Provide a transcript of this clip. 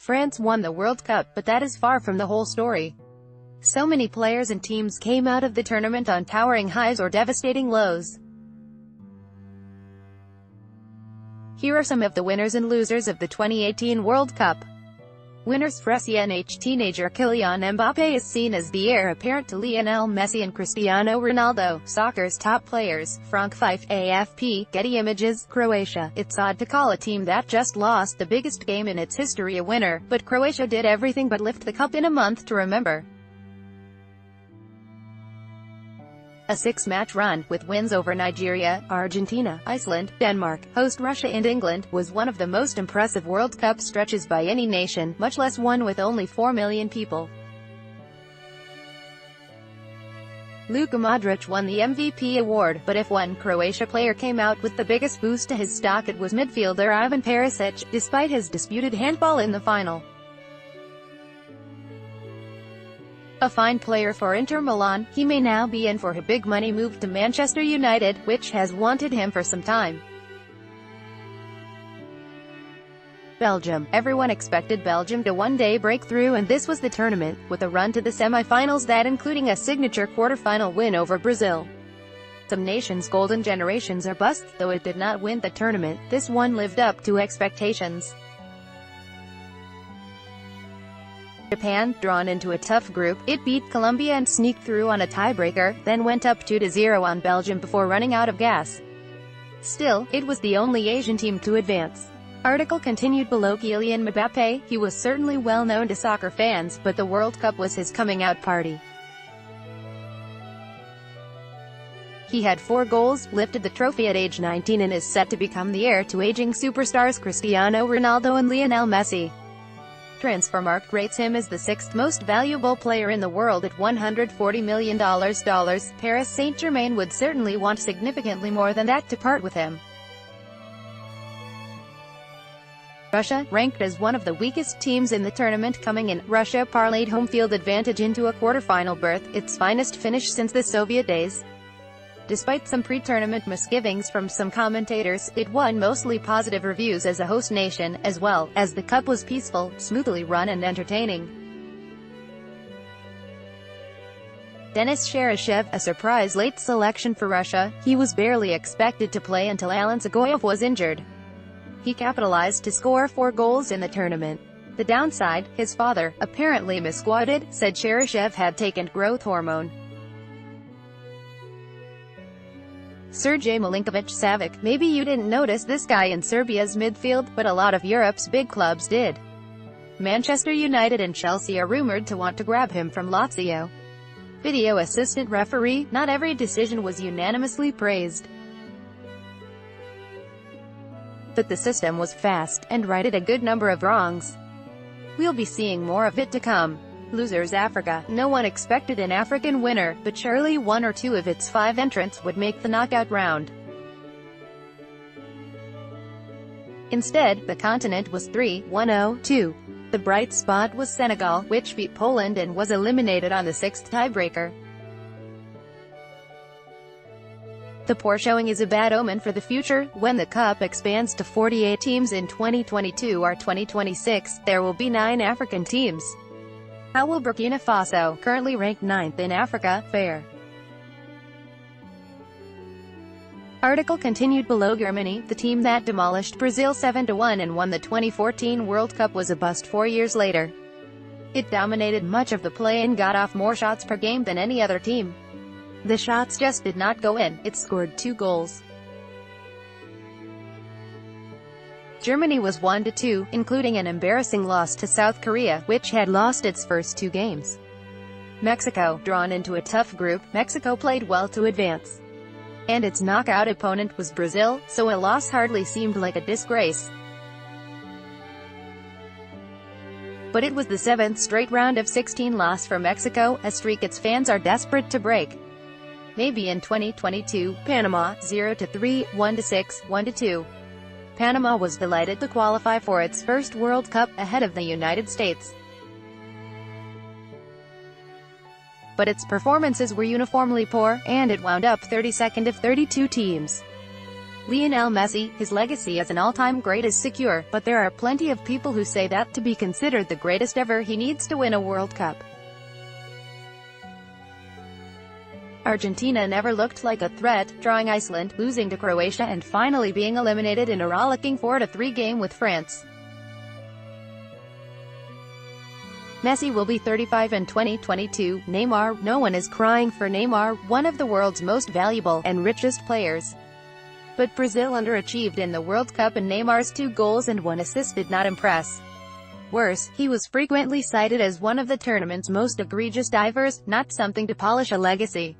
France won the World Cup, but that is far from the whole story. So many players and teams came out of the tournament on towering highs or devastating lows. Here are some of the winners and losers of the 2018 World Cup. Winners: French teenager Kylian Mbappé is seen as the heir apparent to Lionel Messi and Cristiano Ronaldo. Soccer's top players. Frank Fife, AFP, Getty Images. Croatia. It's odd to call a team that just lost the biggest game in its history a winner, but Croatia did everything but lift the cup in a month to remember. A six-match run, with wins over Nigeria, Argentina, Iceland, Denmark, host Russia and England, was one of the most impressive World Cup stretches by any nation, much less one with only 4 million people. Luka Modric won the MVP award, but if one Croatia player came out with the biggest boost to his stock, it was midfielder Ivan Perisic, despite his disputed handball in the final. A fine player for Inter Milan, he may now be in for a big money move to Manchester United, which has wanted him for some time. Belgium. Everyone expected Belgium to one day break through, and this was the tournament, with a run to the semi-finals that including a signature quarter-final win over Brazil. Some nations' golden generations are busts, though it did not win the tournament. This one lived up to expectations. Japan, drawn into a tough group, it beat Colombia and sneaked through on a tiebreaker, then went up 2-0 on Belgium before running out of gas. Still, it was the only Asian team to advance. Article continued below. Kylian Mbappé, he was certainly well known to soccer fans, but the World Cup was his coming-out party. He had 4 goals, lifted the trophy at age 19 and is set to become the heir to aging superstars Cristiano Ronaldo and Lionel Messi. Transfermarkt rates him as the 6th most valuable player in the world at $140 million. Paris Saint-Germain would certainly want significantly more than that to part with him. Russia, ranked as one of the weakest teams in the tournament coming in, Russia parlayed home field advantage into a quarter-final berth, its finest finish since the Soviet days. Despite some pre-tournament misgivings from some commentators, it won mostly positive reviews as a host nation, as well, as the cup was peaceful, smoothly run and entertaining. Denis Cheryshev, a surprise late selection for Russia, he was barely expected to play until Alan Zagoyev was injured. He capitalized to score 4 goals in the tournament. The downside, his father, apparently misquoted, said Cheryshev had taken growth hormone. Sergej Milinkovic-Savic, maybe you didn't notice this guy in Serbia's midfield, but a lot of Europe's big clubs did. Manchester United and Chelsea are rumored to want to grab him from Lazio. Video assistant referee, not every decision was unanimously praised. But the system was fast, and righted a good number of wrongs. We'll be seeing more of it to come. Losers: Africa. No one expected an African winner, but surely 1 or 2 of its 5 entrants would make the knockout round. Instead, the continent was 3-1-0-2. The bright spot was Senegal, which beat Poland and was eliminated on the 6th tiebreaker. The poor showing is a bad omen for the future. When the Cup expands to 48 teams in 2022 or 2026, there will be 9 African teams. How will Burkina Faso, currently ranked 9th in Africa, fare? Article continued below. Germany, the team that demolished Brazil 7-1 and won the 2014 World Cup, was a bust 4 years later. It dominated much of the play and got off more shots per game than any other team. The shots just did not go in. It scored 2 goals. Germany was 1-2, including an embarrassing loss to South Korea, which had lost its first 2 games. Mexico, drawn into a tough group, Mexico played well to advance. And its knockout opponent was Brazil, so a loss hardly seemed like a disgrace. But it was the 7th straight round of 16 loss for Mexico, a streak its fans are desperate to break. Maybe in 2022. Panama, 0-3, 1-6, 1-2. Panama was delighted to qualify for its first World Cup, ahead of the United States. But its performances were uniformly poor, and it wound up 32nd of 32 teams. Lionel Messi, his legacy as an all-time great is secure, but there are plenty of people who say that to be considered the greatest ever he needs to win a World Cup. Argentina never looked like a threat, drawing Iceland, losing to Croatia and finally being eliminated in a rollicking 4-3 game with France. Messi will be 35 in 2022. Neymar, no one is crying for Neymar, one of the world's most valuable and richest players. But Brazil underachieved in the World Cup and Neymar's 2 goals and 1 assist did not impress. Worse, he was frequently cited as one of the tournament's most egregious divers, not something to polish a legacy.